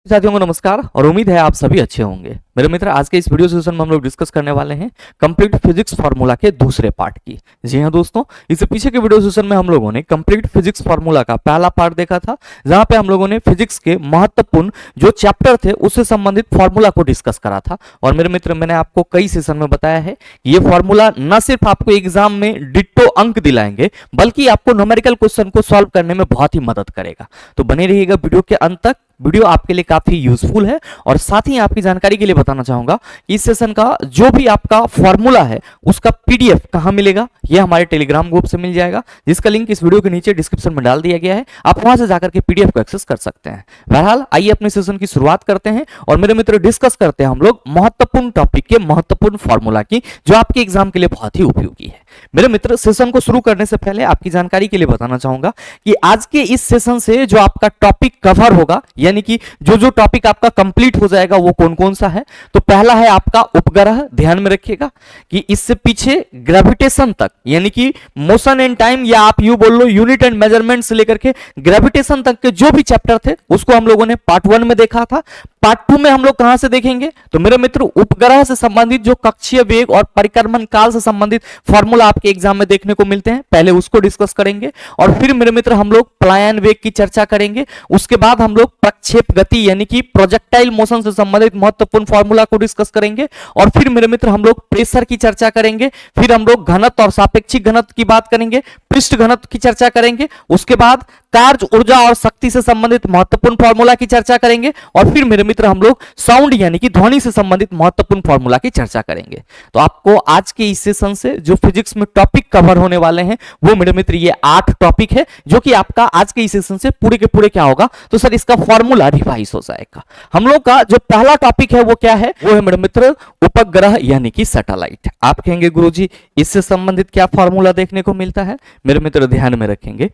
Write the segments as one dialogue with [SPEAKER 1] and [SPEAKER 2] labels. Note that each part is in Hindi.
[SPEAKER 1] साथियों को नमस्कार और उम्मीद है आप सभी अच्छे होंगे। मेरे मित्र, आज के इस वीडियो सेशन में हम लोग डिस्कस करने वाले हैं कंप्लीट फिजिक्स फार्मूला के दूसरे पार्ट की। जी हां दोस्तों, इससे पीछे के वीडियो सेशन में हम लोगों ने कंप्लीट फिजिक्स फार्मूला का पहला पार्ट देखा था, जहां पे हम लोगों ने फिजिक्स के महत्वपूर्ण जो चैप्टर थे उससे संबंधित फार्मूला को डिस्कस करा था। और मेरे मित्र, मैंने आपको कई सेशन में बताया है ये फार्मूला न सिर्फ आपको एग्जाम में डिट्टो अंक दिलाएंगे, बल्कि आपको न्यूमेरिकल क्वेश्चन को सॉल्व करने में बहुत ही मदद करेगा। तो बने रहिएगा वीडियो के अंत तक। वीडियो आपके लिए काफी यूजफुल है और साथ ही आपकी जानकारी के लिए बताना चाहूंगा कि इस सेशन का जो भी आपका फॉर्मूला है उसका पीडीएफ कहां मिलेगा, यह हमारे टेलीग्राम ग्रुप से मिल जाएगा, जिसका लिंक इस वीडियो के नीचे डिस्क्रिप्शन में डाल दिया गया है। आप वहां से जाकर के पीडीएफ को एक्सेस कर सकते हैं। बहरहाल आइए अपने सेशन की शुरुआत करते हैं और मेरे मित्र डिस्कस करते हैं हम लोग महत्वपूर्ण टॉपिक के महत्वपूर्ण फॉर्मूला की, जो आपके एग्जाम के लिए बहुत ही उपयोगी है। मेरे मित्र, सेशन को शुरू करने से पहले आपकी जानकारी के लिए बताना चाहूंगा कि आज के इस सेशन से जो आपका टॉपिक कवर होगा, यानी कि जो जो टॉपिक आपका कंप्लीट हो जाएगा वो कौन कौन सा है, तो पहला है आपका उपग्रह। ध्यान में रखिएगा कि इससे पीछे ग्रेविटेशन तक, यानी कि मोशन एंड टाइम, या आप यू बोल लो यूनिट एंड मेजरमेंट से लेकर के ग्रेविटेशन तक के जो भी चैप्टर थे उसको हम लोगों ने पार्ट 1 में देखा था। पार्ट 2 में हम लोग कहां से देखेंगे, तो मेरे मित्र उपग्रह से संबंधित जो कक्षीय वेग और परिक्रमण काल से संबंधित फॉर्मूला आपके एग्जाम में देखने को मिलते हैं, पहले उसको डिस्कस करेंगे। और फिर मेरे मित्र हम लोग पलायन वेग की चर्चा करेंगे। उसके बाद हम लोग प्रक्षेप गति यानी कि प्रोजेक्टाइल मोशन से संबंधित महत्वपूर्ण फॉर्मूला को डिस्कस करेंगे। और फिर मेरे मित्र हम लोग प्रेशर की चर्चा करेंगे। फिर हम लोग घनत्व और सापेक्षिक घनत्व की बात करेंगे, पृष्ठ घनत्व की चर्चा करेंगे। उसके बाद कार्य, ऊर्जा और शक्ति से संबंधित महत्वपूर्ण फॉर्मूला की चर्चा करेंगे। और फिर मेरे मित्र हम लोग साउंड यानी कि ध्वनि से संबंधित महत्वपूर्ण फॉर्मूला की चर्चा करेंगे। तो आपको आज के इस सेशन से जो फिजिक्स में टॉपिक कवर होने वाले हैं वो मेरे मित्र ये 8 टॉपिक है, जो कि आपका आज के इस सेशन से पूरे के पूरे क्या होगा, तो सर इसका फॉर्मूला रिवाइज हो जाएगा। हम लोग का जो पहला टॉपिक है वो क्या है, वो है मेरे मित्र उपग्रह यानी कि सैटेलाइट। आप कहेंगे गुरुजी इससे संबंधित क्या फॉर्मूला देखने को मिलता है। मेरे मित्र ध्यान में रखेंगे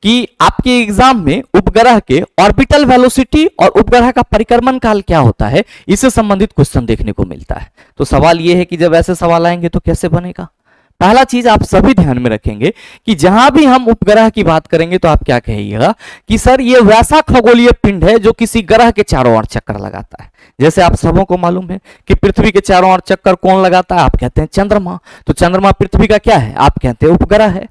[SPEAKER 1] कि आपके एग्जाम में उपग्रह के ऑर्बिटल वेलोसिटी और उपग्रह का परिक्रमण काल क्या होता है, इससे संबंधित क्वेश्चन देखने को मिलता है। तो सवाल यह है कि जब ऐसे सवाल आएंगे तो कैसे बनेगा। पहला चीज आप सभी ध्यान में रखेंगे कि जहां भी हम उपग्रह की बात करेंगे तो आप क्या कहिएगा कि सर ये वैसा खगोलीय पिंड है जो किसी ग्रह के चारों ओर चक्कर लगाता है। जैसे आप सबों को मालूम है कि पृथ्वी के चारों ओर चक्कर कौन लगाता है, आप कहते हैं चंद्रमा। तो चंद्रमा पृथ्वी का क्या है, आप कहते हैं उपग्रह है।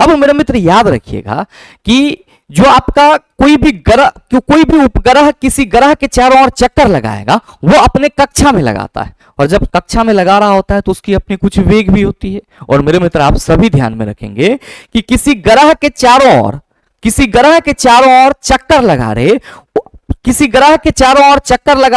[SPEAKER 1] अब मेरे मित्र याद रखिएगा कि जो आपका कोई भी उपग्रह किसी ग्रह के चारों ओर चक्कर लगाएगा वो अपने कक्षा में लगाता है, और जब कक्षा में लगा रहा होता है तो उसकी अपनी कुछ वेग भी होती है। और मेरे मित्र आप सभी ध्यान में रखेंगे कि किसी ग्रह के चारों ओर चक्कर लगा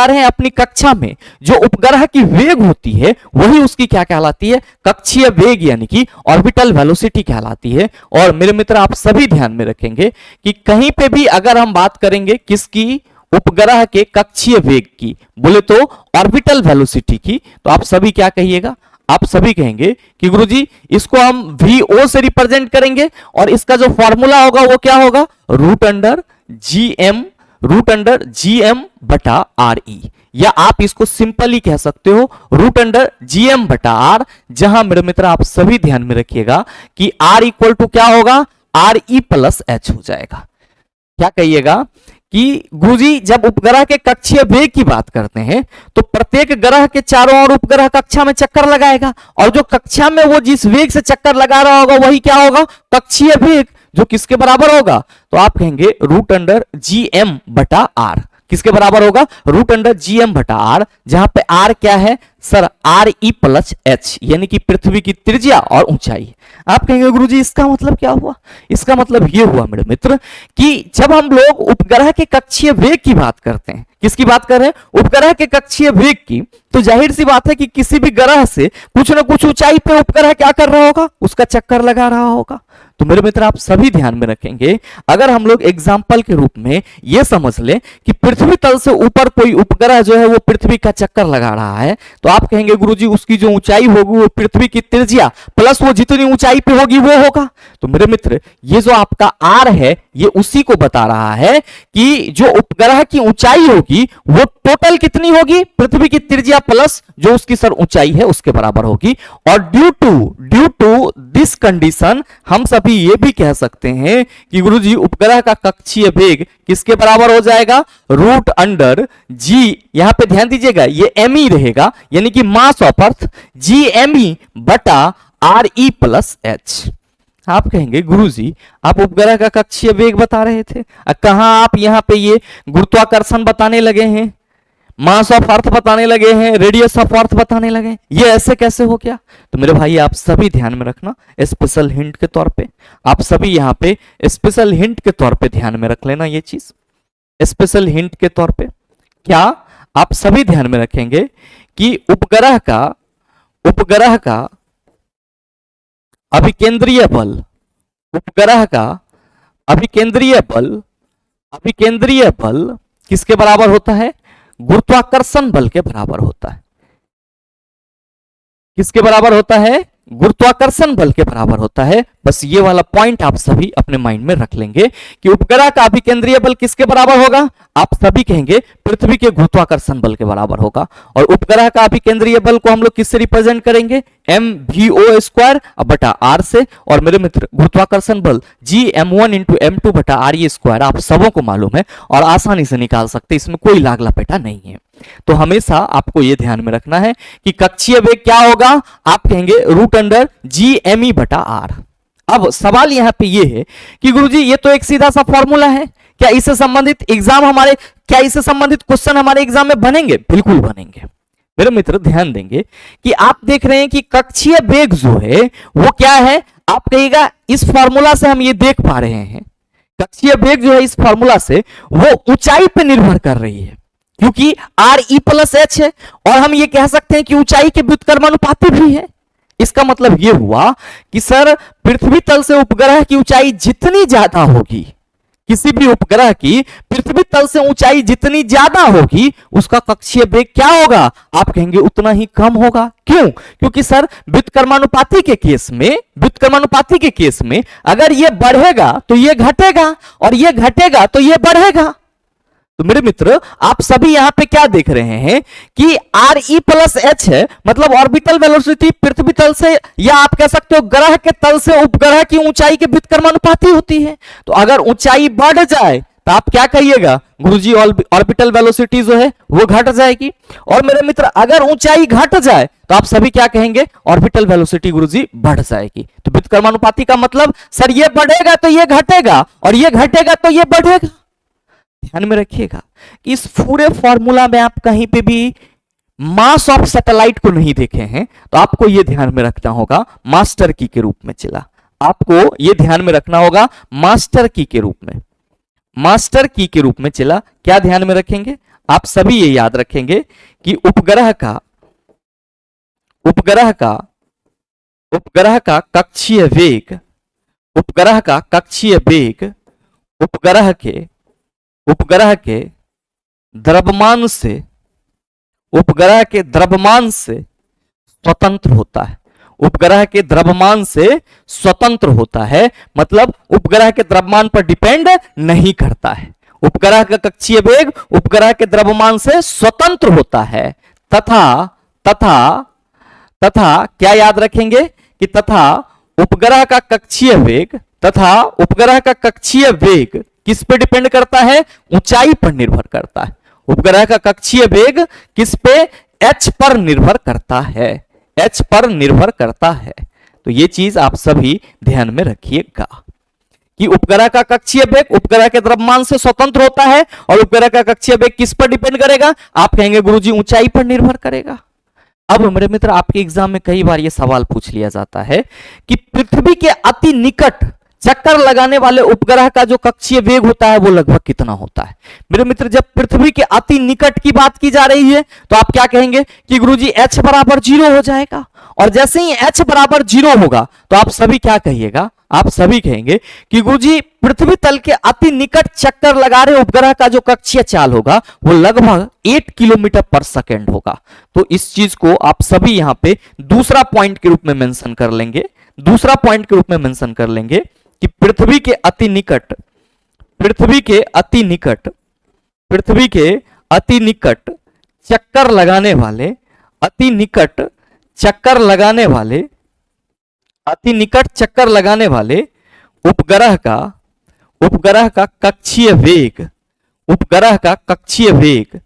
[SPEAKER 1] रहे हैं अपनी कक्षा में, जो उपग्रह की वेग होती है वही उसकी क्या कहलाती है, कक्षीय वेग यानी कि ऑर्बिटल वेलोसिटी कहलाती है। और मेरे मित्र आप सभी ध्यान में रखेंगे कि कहीं पे भी अगर हम बात करेंगे किसकी, उपग्रह के कक्षीय वेग की, बोले तो ऑर्बिटल वेलोसिटी की, तो आप सभी क्या कहिएगा, आप सभी कहेंगे कि गुरुजी इसको हम VO से रिप्रेजेंट करेंगे और इसका जो फॉर्मूला होगा वो क्या होगा, रूट अंडर GM बटा RE, या आप इसको सिंपली कह सकते हो रूट अंडर GM बटा R। जहां मेरे मित्र आप सभी ध्यान में रखिएगा कि R इक्वल टू क्या होगा, RE प्लस H हो जाएगा। क्या कहिएगा कि गुरुजी जब उपग्रह के कक्षीय वेग की बात करते हैं तो प्रत्येक ग्रह के चारों ओर उपग्रह कक्षा में चक्कर लगाएगा, और जो कक्षा में वो जिस वेग से चक्कर लगा रहा होगा वही क्या होगा, कक्षीय वेग, जो किसके बराबर होगा, तो आप कहेंगे रूट अंडर GM बटा R। किसके बराबर होगा, रूट अंडर GM बटा R, जहां पे R क्या है सर, RE प्लस H, यानी कि पृथ्वी की त्रिज्या और ऊंचाई। आप कहेंगे गुरुजी इसका मतलब क्या हुआ, इसका मतलब यह हुआ मेरे मित्र कि जब हम लोग उपग्रह के कक्षीय वेग की बात करते हैं, किसकी बात कर रहे हैं, उपग्रह के कक्षीय वेग की, तो जाहिर सी बात है कि किसी भी ग्रह से कुछ ना कुछ ऊंचाई पे उपग्रह क्या कर रहा होगा, उसका चक्कर लगा रहा होगा। तो मेरे मित्र आप सभी ध्यान में रखेंगे, अगर हम लोग एग्जाम्पल के रूप में यह समझ लें कि पृथ्वी तल से ऊपर कोई उपग्रह जो है वो पृथ्वी का चक्कर लगा रहा है, तो आप कहेंगे गुरुजी उसकी जो ऊंचाई होगी वो पृथ्वी की त्रिज्या प्लस वो जितनी ऊंचाई पे होगी वो होगा। तो मेरे मित्र ये जो आपका आर है ये उसी को बता रहा है कि जो उपग्रह की ऊंचाई होगी वो टोटल कितनी होगी, पृथ्वी की त्रिज्या प्लस जो उसकी सर ऊंचाई है उसके बराबर होगी। और ड्यू टू दिस कंडीशन हम सभी ये भी कह सकते हैं कि गुरुजी उपग्रह का कक्षीय वेग किसके बराबर हो जाएगा, रूट अंडर जी, यहां पे ध्यान दीजिएगा ये एम रहेगा यानी कि mass of earth G M बटा आर ई प्लस एच। आप कहेंगे गुरुजी आप उपग्रह का कक्षीय वेग बता रहे थे, कहां आप यहां पे ये गुरुत्वाकर्षण बताने लगे हैं, मास ऑफ अर्थ बताने लगे हैं, रेडियस ऑफ अर्थ बताने लगे, ये ऐसे कैसे हो गया। तो मेरे भाई आप सभी ध्यान में रखना, स्पेशल हिंट के तौर पे आप सभी यहां पे स्पेशल हिंट के तौर पे ध्यान में रख लेना ये चीज। स्पेशल हिंट के तौर पे क्या आप सभी ध्यान में रखेंगे कि उपग्रह का अभिकेंद्रीय बल, उपग्रह का अभिकेंद्रीय बल किसके बराबर होता है, गुरुत्वाकर्षण बल के बराबर होता है। किसके बराबर होता है, गुरुत्वाकर्षण बल के बराबर होता है। बस ये वाला पॉइंट आप सभी अपने माइंड में रख लेंगे कि उपग्रह का अभिकेंद्रीय बल किसके बराबर होगा, आप सभी कहेंगे पृथ्वी के गुरुत्वाकर्षण बल के बराबर होगा। और उपग्रह का अभिकेंद्रीय बल को हम लोग किससे रिप्रेजेंट करेंगे, mv² बटा आर से। और मेरे मित्र गुरुत्वाकर्षण बल gm1 इंटू m2 बटा re² आप सबों को मालूम है और आसानी से निकाल सकते, इसमें कोई लाग लपेटा नहीं है। तो हमेशा आपको यह ध्यान में रखना है कि कक्षीय वेग क्या होगा, आप कहेंगे रूट अंडर gme बटा आर। अब सवाल यहां पे ये है कि गुरुजी ये तो एक सीधा सा फॉर्मूला है, क्या इससे संबंधित क्वेश्चन हमारे एग्जाम में बनेंगे, बिल्कुल बनेंगे। मेरे मित्र ध्यान देंगे कि आप देख रहे हैं कि कक्षीय वेग जो है वो क्या है, आप कहिएगा इस फॉर्मूला से हम ये देख पा रहे हैं, कक्षीय वेग जो है इस फॉर्मूला से वो ऊंचाई पर निर्भर कर रही है क्योंकि आर ई प्लस एच है और हम ये कह सकते हैं कि ऊंचाई के व्युत्क्रमानुपाती भी है। इसका मतलब यह हुआ कि सर पृथ्वी तल से उपग्रह की ऊंचाई जितनी ज्यादा होगी, किसी भी उपग्रह की पृथ्वी तल से ऊंचाई जितनी ज्यादा होगी उसका कक्षीय वेग क्या होगा, आप कहेंगे उतना ही कम होगा। क्यों, क्योंकि सर व्युत्क्रमानुपाती के केस में अगर ये बढ़ेगा तो ये घटेगा और ये घटेगा तो ये बढ़ेगा। तो मेरे मित्र आप सभी यहां पे क्या देख रहे हैं कि आर ई प्लस एच है, मतलब ऑर्बिटल वेलोसिटी पृथ्वी तल से या आप कह सकते हो ग्रह के तल से उपग्रह की ऊंचाई के व्युत्क्रमानुपाती होती है। तो अगर ऊंचाई बढ़ जाए तो आप क्या कहिएगा, गुरुजी ऑर्बिटल वेलोसिटी जो है वो घट जाएगी। और मेरे मित्र अगर ऊंचाई घट जाए तो आप सभी क्या कहेंगे, ऑर्बिटल वेलोसिटी गुरुजी बढ़ जाएगी। तो व्युत्क्रमानुपाती का मतलब सर ये बढ़ेगा तो ये घटेगा और ये घटेगा तो ये बढ़ेगा। ध्यान में रखिएगा कि इस पूरे फॉर्मूला में आप कहीं पे भी मास ऑफ सैटेलाइट को नहीं देखे हैं, तो आपको यह ध्यान में रखना होगा मास्टर की के रूप में चला, आपको यह ध्यान में रखना होगा मास्टर की के रूप में चला। क्या ध्यान में रखेंगे, आप सभी ये याद रखेंगे कि उपग्रह का कक्षीय वेग उपग्रह के द्रव्यमान से स्वतंत्र होता है। उपग्रह के द्रव्यमान से स्वतंत्र होता है, मतलब उपग्रह के द्रव्यमान पर डिपेंड नहीं करता है। उपग्रह का कक्षीय वेग उपग्रह के द्रव्यमान से स्वतंत्र होता है तथा क्या याद रखेंगे कि तथा उपग्रह का कक्षीय वेग किस पे डिपेंड करता है, ऊंचाई पर निर्भर करता है। उपग्रह का कक्षीय वेग किस पे, एच पर निर्भर करता है। तो ये चीज आप सभी ध्यान में रखिएगा कि उपग्रह का कक्षीय वेग उपग्रह के द्रव्यमान से स्वतंत्र होता है और उपग्रह का कक्षीय वेग किस पर डिपेंड करेगा, आप कहेंगे गुरुजी ऊंचाई पर निर्भर करेगा। अब मेरे मित्र आपके एग्जाम में कई बार यह सवाल पूछ लिया जाता है कि पृथ्वी के अति निकट चक्कर लगाने वाले उपग्रह का जो कक्षीय वेग होता है वो लगभग कितना होता है। मेरे मित्र जब पृथ्वी के अति निकट की बात की जा रही है तो आप क्या कहेंगे कि गुरुजी h बराबर 0 हो जाएगा। और जैसे ही h बराबर 0 होगा तो आप सभी क्या कहिएगा, आप सभी कहेंगे कि गुरुजी पृथ्वी तल के अति निकट चक्कर लगा रहे उपग्रह का जो कक्षीय चाल होगा वो लगभग 8 किलोमीटर पर सेकेंड होगा। तो इस चीज को आप सभी यहां पे दूसरा पॉइंट के रूप में मेंशन कर लेंगे दूसरा पॉइंट के रूप में मेंशन कर लेंगे कि पृथ्वी के अति निकट पृथ्वी के अति निकट पृथ्वी के अति निकट चक्कर लगाने वाले अति निकट चक्कर लगाने वाले अति निकट चक्कर लगाने वाले उपग्रह का कक्षीय वेग उपग्रह का कक्षीय वेग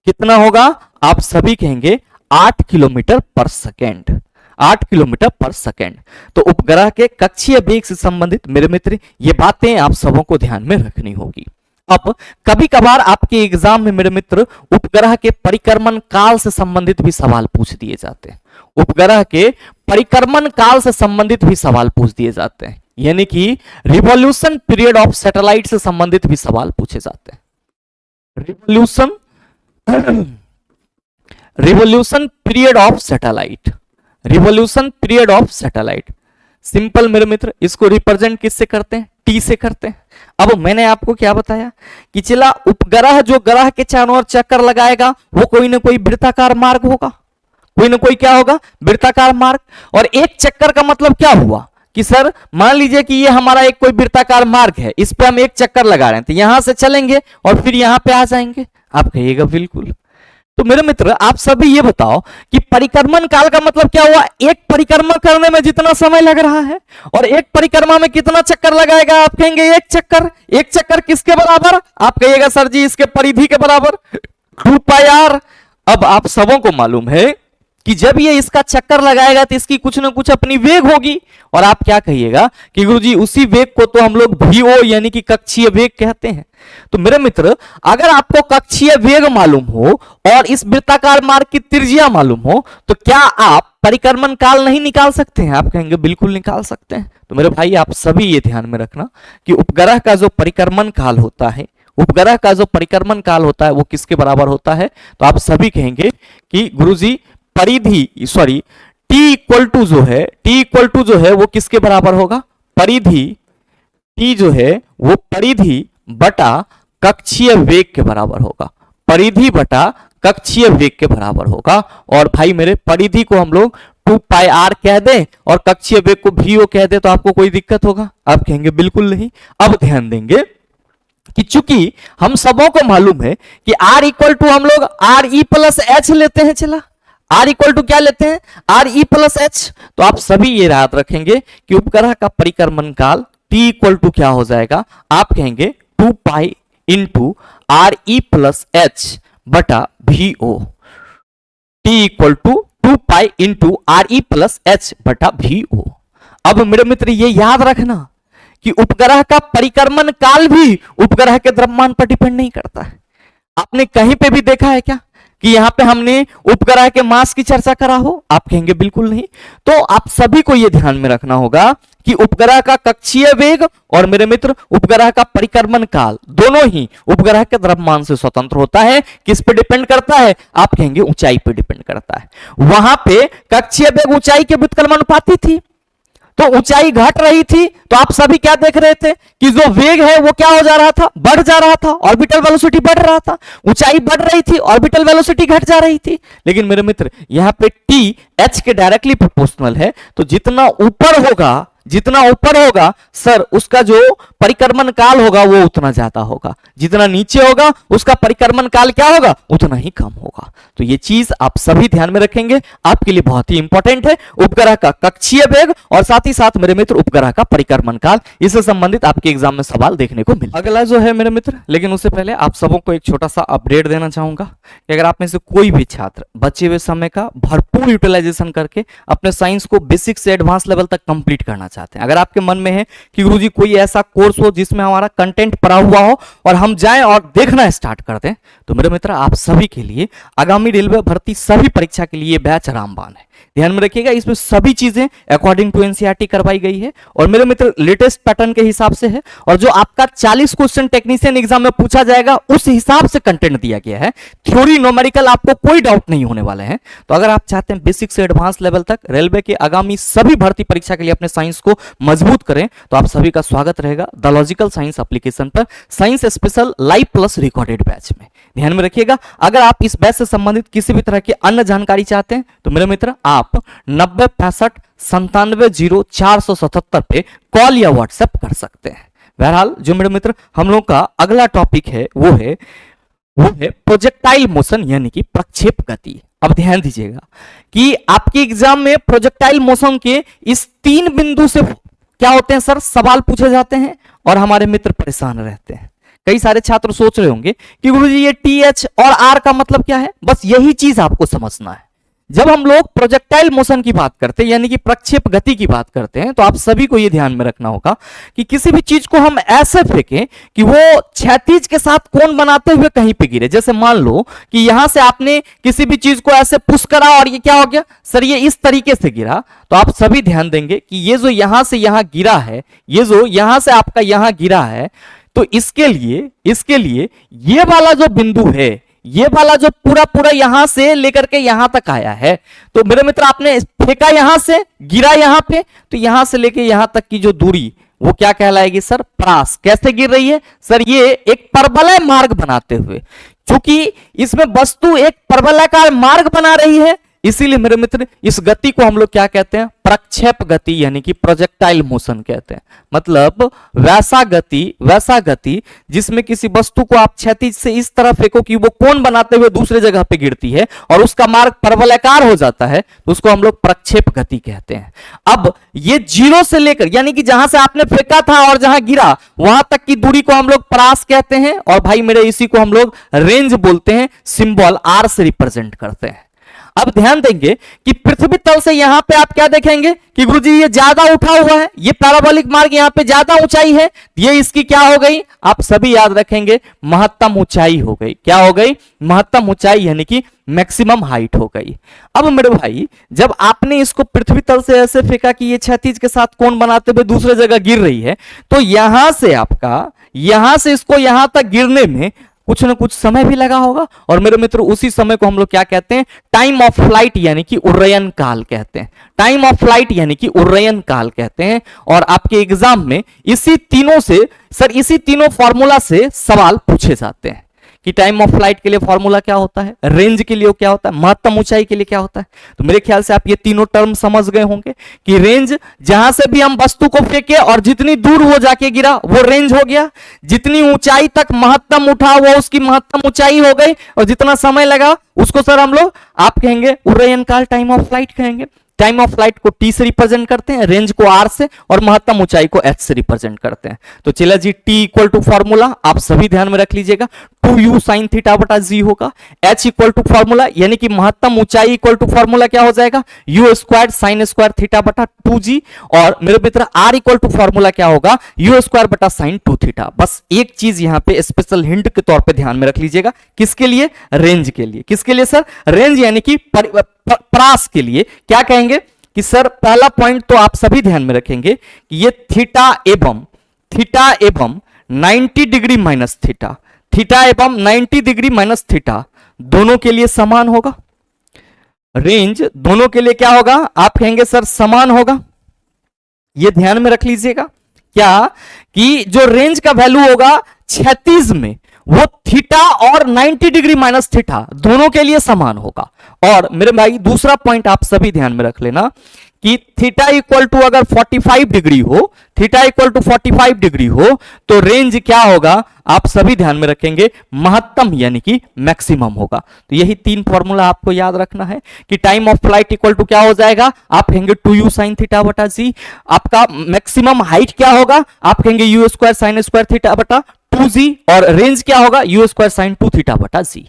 [SPEAKER 1] कितना होगा? आप सभी कहेंगे 8 किलोमीटर पर सेकेंड 8 किलोमीटर पर सेकेंड। तो उपग्रह के कक्षीय वेग से संबंधित मेरे मित्र ये बातें आप सबों को ध्यान में रखनी होगी। अब कभी कभार आपके एग्जाम में मेरे मित्र उपग्रह के परिक्रमण काल से संबंधित भी सवाल पूछ दिए जाते हैं। उपग्रह के परिक्रमण काल से संबंधित भी सवाल पूछ दिए जाते हैं, यानी कि रिवॉल्यूशन पीरियड ऑफ सैटेलाइट से संबंधित भी सवाल पूछे जाते हैं। Revolution period of satellite revolution period of satellite simple मेरे मित्र, इसको रिप्रेजेंट किससे करते हैं? टी से करते हैं। अब मैंने आपको क्या बताया कि चला उपग्रह जो ग्रह के चारों ओर चक्कर लगाएगा वो कोई ना कोई वृत्ताकार मार्ग होगा, कोई ना कोई क्या होगा? वृत्ताकार मार्ग। और एक चक्कर का मतलब क्या हुआ कि सर मान लीजिए कि ये हमारा एक कोई वृत्ताकार मार्ग है, इस पे हम एक चक्कर लगा रहे हैं, तो यहां से चलेंगे और फिर यहां पे आ जाएंगे। आप कहिएगा बिल्कुल। तो मेरे मित्र आप सभी ये बताओ कि परिक्रमण काल का मतलब क्या हुआ? एक परिक्रमा करने में जितना समय लग रहा है और एक परिक्रमा में कितना चक्कर लगाएगा? आप कहेंगे एक चक्कर। एक चक्कर किसके बराबर? आप कहिएगा सर जी इसके परिधि के बराबर 2 पाई r। अब आप सबों को मालूम है कि जब ये इसका चक्कर लगाएगा तो इसकी कुछ ना कुछ अपनी वेग होगी, और आप क्या कहिएगा कि गुरुजी उसी वेग को तो हम लोग VO यानी कि कक्षीय वेग कहते हैं। तो मेरे मित्र अगर आपको कक्षीय वेग मालूम हो और इस वृत्ताकार मार्ग की त्रिज्या मालूम हो तो क्या आप परिक्रमण काल नहीं निकाल सकते हैं? आप कहेंगे बिल्कुल निकाल सकते हैं। तो मेरे भाई आप सभी ये ध्यान में रखना कि उपग्रह का जो परिक्रमण काल होता है, उपग्रह का जो परिक्रमण काल होता है वो किसके बराबर होता है? तो आप सभी कहेंगे कि गुरुजी परिधि T इक्वल टू जो है वो किसके बराबर होगा? परिधि T जो है वो परिधि बटा कक्षीय वेग के बराबर होगा। परिधि बटा कक्षीय वेग के बराबर होगा। और भाई मेरे परिधि को हम लोग 2 पाई r कह दें और कक्षीय वेग को VO कह दें तो आपको कोई दिक्कत होगा? आप कहेंगे बिल्कुल नहीं। अब ध्यान देंगे कि चूंकि हम सबों को मालूम है कि r इक्वल टू हम लोग RE प्लस H लेते हैं। चला R इक्वल टू क्या लेते हैं? RE plus H। तो आप सभी ये याद रखेंगे कि उपग्रह का परिक्रमण काल T इक्वल टू क्या हो जाएगा? आप कहेंगे 2 pi into RE plus H बटा VO। T equal to 2 pi into RE plus H बटा VO। अब मेरे मित्र ये याद रखना कि उपग्रह का परिक्रमण काल भी उपग्रह के द्रव्यमान पर डिपेंड नहीं करता है। आपने कहीं पे भी देखा है क्या कि यहां पे हमने उपग्रह के मास की चर्चा करा हो? आप कहेंगे बिल्कुल नहीं। तो आप सभी को यह ध्यान में रखना होगा कि उपग्रह का कक्षीय वेग और मेरे मित्र उपग्रह का परिक्रमण काल दोनों ही उपग्रह के द्रव्यमान से स्वतंत्र होता है। किस पे डिपेंड करता है? आप कहेंगे ऊंचाई पे डिपेंड करता है। वहां पे कक्षीय वेग ऊंचाई के व्युत्क्रमानुपाती थी, तो ऊंचाई घट रही थी, तो आप सभी क्या देख रहे थे कि जो वेग है वो क्या हो जा रहा था? बढ़ जा रहा था। ऑर्बिटल वेलोसिटी बढ़ रहा था, ऊंचाई बढ़ रही थी, ऑर्बिटल वेलोसिटी घट जा रही थी। लेकिन मेरे मित्र यहां पे T H के डायरेक्टली प्रोपोर्शनल है, तो जितना ऊपर होगा सर उसका जो परिक्रमण काल होगा वो उतना ज्यादा होगा, जितना नीचे होगा उसका परिक्रमण काल क्या होगा? उतना ही कम होगा। तो ये चीज आप सभी ध्यान में रखेंगे, आपके लिए बहुत ही इंपॉर्टेंट है। उपग्रह का कक्षीय वेग और साथ ही साथ मेरे मित्र उपग्रह का परिक्रमण काल, इससे संबंधित आपके एग्जाम में सवाल देखने को मिले। अगला जो है मेरे मित्र, लेकिन उससे पहले आप सबों को एक छोटा सा अपडेट देना चाहूंगा कि अगर आप में से कोई भी छात्र बचे हुए समय का भरपूर यूटिलाइजेशन करके अपने साइंस को बेसिक से एडवांस लेवल तक कंप्लीट करना चाहते हैं, अगर आपके मन में है कि गुरुजी कोई ऐसा कोर्स हो जिसमें हमारा कंटेंट पड़ा हुआ हो और हम जाएं और देखना स्टार्ट कर दें, तो मेरे मित्र आप सभी के लिए आगामी रेलवे भर्ती सभी परीक्षा के लिए बैच रामबाण है। ध्यान में रखिएगा, इसमें सभी चीजें अकॉर्डिंग टू एनसीईआरटी करवाई गई है और मेरे मित्र लेटेस्ट पैटर्न के हिसाब से है, और जो आपका 40 क्वेश्चन टेक्नीशियन एग्जाम में पूछा जाएगा उस हिसाब से कंटेंट दिया गया है। थ्योरी न्यूमेरिकल आपको कोई डाउट नहीं होने वाले हैं। तो अगर आप चाहते हैं बेसिक से एडवांस लेवल तक रेलवे के आगामी सभी भर्ती परीक्षा के लिए अपने साइंस को मजबूत करें, तो आप सभी का स्वागत रहेगा द लॉजिकल साइंस एप्लीकेशन पर science special live plus recorded batch में। ध्यान में रखिएगा। अगर आप इस बैच से संबंधित किसी भी तरह की अन्य जानकारी चाहते हैं तो मेरे मित्र आप 9065970477 पे कॉल या व्हाट्सएप कर सकते हैं। बहरहाल जो मेरे मित्र हम लोग का अगला टॉपिक है वो है प्रोजेक्टाइल मोशन यानी कि प्रक्षेप गति। अब ध्यान दीजिएगा कि आपके एग्जाम में प्रोजेक्टाइल मोशन के इस 3 बिंदु से क्या होते हैं सर, सवाल पूछे जाते हैं और हमारे मित्र परेशान रहते हैं। कई सारे छात्र सोच रहे होंगे कि गुरुजी ये TH और R का मतलब क्या है, बस यही चीज आपको समझना है। जब हम लोग प्रोजेक्टाइल मोशन की बात करते हैं यानी कि प्रक्षेप गति की बात करते हैं तो आप सभी को यह ध्यान में रखना होगा कि किसी भी चीज को हम ऐसे फेंकें कि वो क्षैतिज के साथ कोण बनाते हुए कहीं पे गिरे। जैसे मान लो कि यहां से आपने किसी भी चीज को ऐसे पुश करा और ये क्या हो गया सर, ये इस तरीके से गिरा, तो आप सभी ध्यान देंगे कि ये जो यहां से यहां गिरा है, ये जो यहां से आपका यहां गिरा है, तो इसके लिए ये वाला जो बिंदु है, ये वाला जो पूरा यहां से लेकर के यहां तक आया है, तो मेरे मित्र आपने फेंका यहां से, गिरा यहां पे, तो यहां से लेके यहां तक की जो दूरी वो क्या कहलाएगी सर, प्रास। कैसे गिर रही है सर, ये एक परवलय मार्ग बनाते हुए, क्योंकि इसमें वस्तु एक परवलयाकार मार्ग बना रही है, इसीलिए मेरे मित्र इस गति को हम लोग क्या कहते हैं, प्रक्षेप गति यानी कि प्रोजेक्टाइल मोशन कहते हैं। मतलब वैसा गति जिसमें किसी वस्तु को आप क्षैतिज से इस तरह फेंको कि वो कोण बनाते हुए दूसरे जगह पे गिरती है और उसका मार्ग परवलयाकार हो जाता है, तो उसको हम लोग प्रक्षेप गति कहते हैं। अब ये 0 से लेकर यानी कि जहां से आपने फेंका था और जहां गिरा वहां तक की दूरी को हम लोग प्रास कहते हैं, और भाई मेरे इसी को हम लोग रेंज बोलते हैं, सिंबल R से रिप्रेजेंट करते हैं। अब ध्यान देंगे कि पृथ्वी तल से यहां पे आप क्या देखेंगे कि गुरुजी ये ज्यादा उठा हुआ है, ये पैराबोलिक मार्ग यहां पे ज्यादा ऊंचाई है, ये इसकी क्या हो गई, आप सभी याद रखेंगे, महत्तम ऊंचाई हो गई। क्या हो गई, महत्तम ऊंचाई यानी कि मैक्सिमम हाइट हो गई। अब मेरे भाई जब आपने इसको पृथ्वी तल से ऐसे फेंका कि ये क्षैतिज के साथ कोण बनाते हुए दूसरे जगह गिर रही है, तो यहां से इसको यहां तक गिरने में कुछ ना कुछ समय भी लगा होगा, और मेरे मित्र उसी समय को हम लोग क्या कहते हैं, टाइम ऑफ फ्लाइट यानी कि उड्डयन काल कहते हैं। टाइम ऑफ फ्लाइट यानी कि उड्डयन काल कहते हैं। और आपके एग्जाम में इसी तीनों फॉर्मूला से सवाल पूछे जाते हैं कि टाइम ऑफ फ्लाइट के लिए फॉर्मूला क्या होता है, रेंज के लिए क्या होता है, महत्तम ऊंचाई के लिए क्या होता है। तो मेरे ख्याल से आप ये तीनों टर्म समझ गए होंगे कि रेंज जहां से भी हम वस्तु को फेंके और जितनी दूर वो जाके गिरा वो रेंज हो गया, जितनी ऊंचाई तक महत्तम उठा वो उसकी महत्तम ऊंचाई हो गई, और जितना समय लगा उसको सर हम लोग आप कहेंगे उड्डयन काल, टाइम ऑफ फ्लाइट कहेंगे। टाइम ऑफ फ्लाइट को T से रिप्रेजेंट करते हैं, रेंज को R से, और महत्तम ऊंचाई को H से रिप्रेजेंट करते हैं। तो चलिए जी, T इक्वल टू फॉर्मूला आप सभी ध्यान में रख लीजिएगा, 2u sin थीटा बटा g होगा। H इक्वल टू फॉर्मूला यानी कि महत्तम ऊंचाई इक्वल टू फॉर्मूला क्या हो जाएगा, u square sin square theta बटा 2g, और मेरे मित्र R इक्वल टू फॉर्मूला क्या होगा, u स्क्वायर बटा sin 2 थीटा। बस एक चीज यहां पे स्पेशल हिंट के तौर पे ध्यान में रख लीजिएगा, किसके लिए, रेंज के लिए। किसके लिए सर, रेंज यानी कि प्रास के लिए। क्या कहेंगे कि सर पहला पॉइंट तो आप सभी ध्यान में रखेंगे कि ये थीटा एवं 90 डिग्री माइनस थीटा, थीटा एवं 90 डिग्री माइनस थीटा दोनों के लिए समान होगा। रेंज दोनों के लिए क्या होगा, आप कहेंगे सर समान होगा। ये ध्यान में रख लीजिएगा क्या कि जो रेंज का वैल्यू होगा क्षैतिज में वो थीटा और 90 डिग्री माइनस थीटा दोनों के लिए समान होगा। और मेरे भाई दूसरा पॉइंट आप सभी ध्यान में रख लेना कि थीटा इक्वल टू अगर 45 डिग्री हो, थीटा इक्वल टू 45 डिग्री हो तो रेंज क्या होगा, आप सभी ध्यान में रखेंगे, महत्तम यानी कि मैक्सिमम होगा। तो यही 3 फॉर्मूला आपको याद रखना है कि time of flight equal to क्या हो जाएगा, आप कहेंगे 2u sin थीटा बटा g। आपका मैक्सिमम हाइट क्या होगा, आप कहेंगे u square sin square theta बटा 2g, और रेंज क्या होगा, u स्क्वायर sin 2 थीटा बटा g।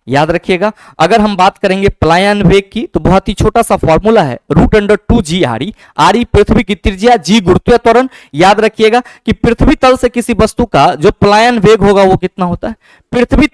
[SPEAKER 1] याद रखिएगा। अगर हम बात करेंगे पलायन वेग की तो बहुत ही छोटा सा फॉर्मूला है, √2g RE। RE पृथ्वी की त्रिज्या, g गुरुत्वीय त्वरण। याद रखिएगा कि पृथ्वी तल से किसी वस्तु का जो पलायन वेग होगा वो कितना होता है, पृथ्वी